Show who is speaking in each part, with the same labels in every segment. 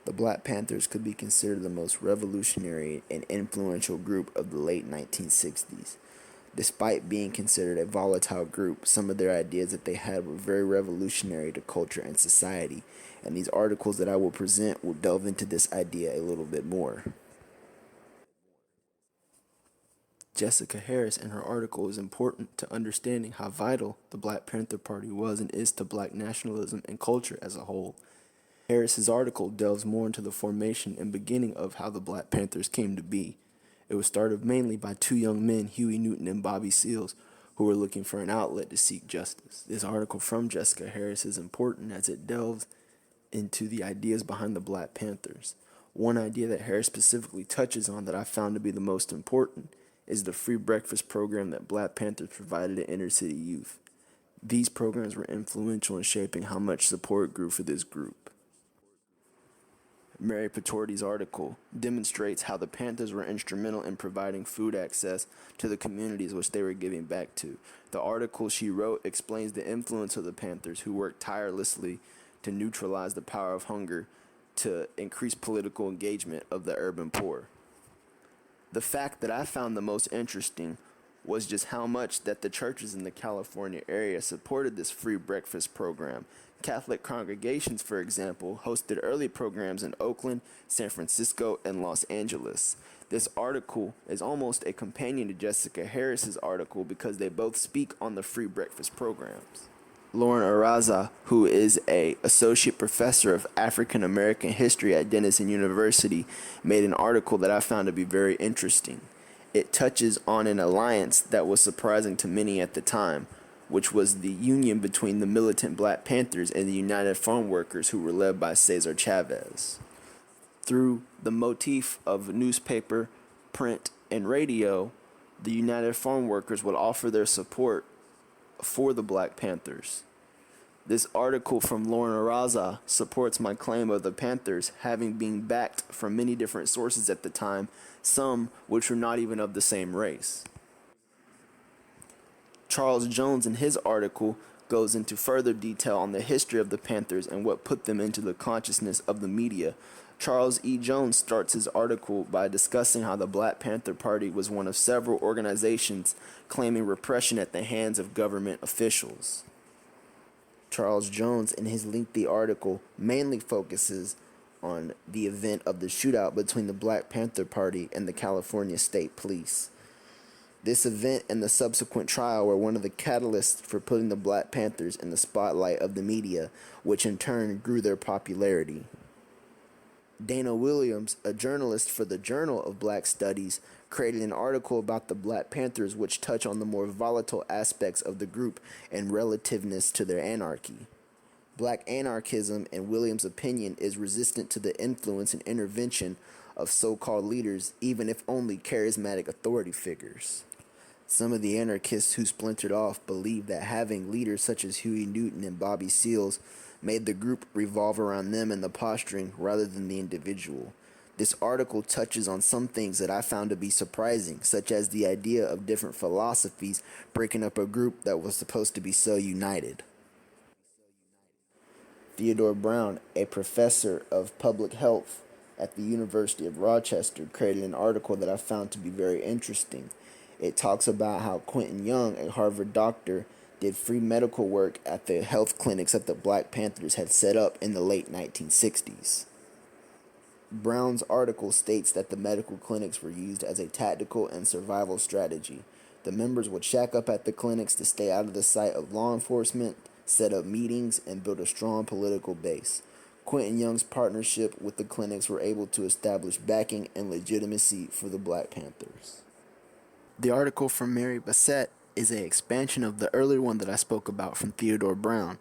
Speaker 1: The Black Panthers could be considered the most revolutionary and influential group of the late 1960s. Despite being considered a volatile group, some of their ideas that they had were very revolutionary to culture and society, and these articles that I will present will delve into this idea a little bit more. Jessica Harris in her article is important to understanding how vital the Black Panther Party was and is to black nationalism and culture as a whole. Harris's article delves more into the formation and beginning of how the Black Panthers came to be. It was started mainly by two young men, Huey Newton and Bobby Seals, who were looking for an outlet to seek justice. This article from Jessica Harris is important as it delves into the ideas behind the Black Panthers. One idea that Harris specifically touches on that I found to be the most important is the free breakfast program that Black Panthers provided to inner city youth. These programs were influential in shaping how much support grew for this group. Mary Patorti's article demonstrates how the Panthers were instrumental in providing food access to the communities which they were giving back to. The article she wrote explains the influence of the Panthers, who worked tirelessly to neutralize the power of hunger to increase political engagement of the urban poor. The fact that I found the most interesting was just how much that the churches in the California area supported this free breakfast program. Catholic congregations, for example, hosted early programs in Oakland, San Francisco, and Los Angeles. This article is almost a companion to Jessica Harris's article because they both speak on the free breakfast programs. Lauren Araza, who is a associate professor of African American history at Denison University, made an article that I found to be very interesting. It touches on an alliance that was surprising to many at the time, which was the union between the militant Black Panthers and the United Farm Workers, who were led by Cesar Chavez. Through the motif of newspaper, print, and radio, the United Farm Workers would offer their support for the Black Panthers. This article from Lauren Araza supports my claim of the Panthers having been backed from many different sources at the time, some which were not even of the same race. Charles Jones in his article goes into further detail on the history of the Panthers and what put them into the consciousness of the media. Charles E. Jones starts his article by discussing how the Black Panther Party was one of several organizations claiming repression at the hands of government officials. Charles Jones, in his lengthy article, mainly focuses on the event of the shootout between the Black Panther Party and the California State Police. This event and the subsequent trial were one of the catalysts for putting the Black Panthers in the spotlight of the media, which in turn grew their popularity. Dana Williams, a journalist for the Journal of Black Studies, created an article about the Black Panthers which touch on the more volatile aspects of the group and relativeness to their anarchy. Black anarchism, in Williams' opinion, is resistant to the influence and intervention of so-called leaders, even if only charismatic authority figures. Some of the anarchists who splintered off believed that having leaders such as Huey Newton and Bobby Seals made the group revolve around them and the posturing rather than the individual. This article touches on some things that I found to be surprising, such as the idea of different philosophies breaking up a group that was supposed to be so united. Theodore Brown, a professor of public health at the University of Rochester, created an article that I found to be very interesting. It talks about how Quentin Young, a Harvard doctor, did free medical work at the health clinics that the Black Panthers had set up in the late 1960s. Brown's article states that the medical clinics were used as a tactical and survival strategy. The members would shack up at the clinics to stay out of the sight of law enforcement, set up meetings, and build a strong political base. Quentin Young's partnership with the clinics were able to establish backing and legitimacy for the Black Panthers. The article from Mary Bassett is an expansion of the earlier one that I spoke about from Theodore Brown.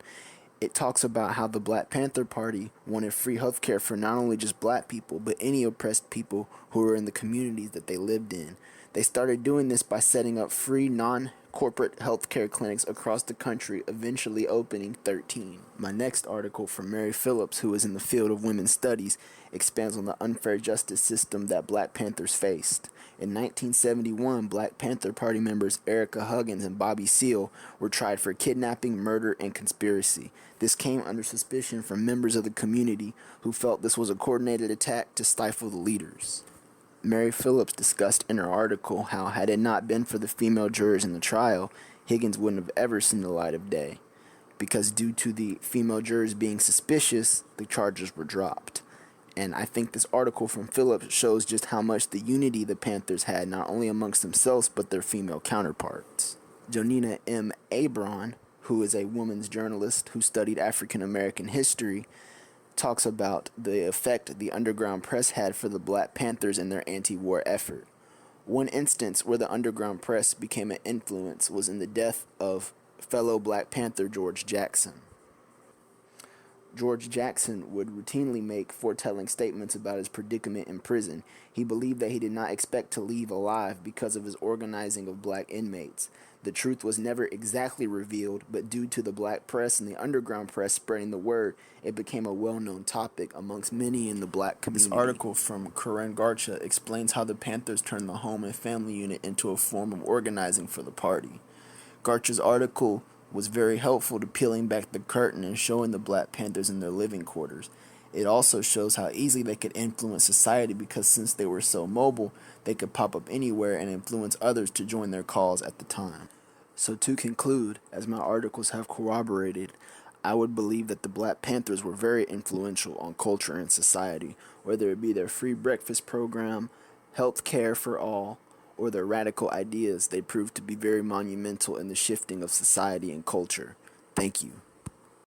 Speaker 1: It talks about how the Black Panther Party wanted free health care for not only just black people, but any oppressed people who were in the communities that they lived in. They started doing this by setting up free non-corporate healthcare clinics across the country, eventually opening 13. My next article from Mary Phillips, who is in the field of women's studies, expands on the unfair justice system that Black Panthers faced. In 1971, Black Panther Party members Erica Huggins and Bobby Seale were tried for kidnapping, murder, and conspiracy. This came under suspicion from members of the community who felt this was a coordinated attack to stifle the leaders. Mary Phillips discussed in her article how, had it not been for the female jurors in the trial, Higgins wouldn't have ever seen the light of day, because due to the female jurors being suspicious, the charges were dropped. And I think this article from Phillips shows just how much the unity the Panthers had, not only amongst themselves, but their female counterparts. Jonina M. Abron, who is a women's journalist who studied African American history, talks about the effect the underground press had for the Black Panthers in their anti-war effort. One instance where the underground press became an influence was in the death of fellow Black Panther George Jackson. George Jackson would routinely make foretelling statements about his predicament in prison. He believed that he did not expect to leave alive because of his organizing of black inmates. The truth was never exactly revealed, but due to the black press and the underground press spreading the word, it became a well-known topic amongst many in the black community. This article from Corinne Garcha explains how the Panthers turned the home and family unit into a form of organizing for the party. Garcha's article was very helpful to peeling back the curtain and showing the Black Panthers in their living quarters. It also shows how easily they could influence society, because since they were so mobile, they could pop up anywhere and influence others to join their cause at the time. So to conclude, as my articles have corroborated, I would believe that the Black Panthers were very influential on culture and society, whether it be their free breakfast program, health care for all, or their radical ideas. They proved to be very monumental in the shifting of society and culture. Thank you.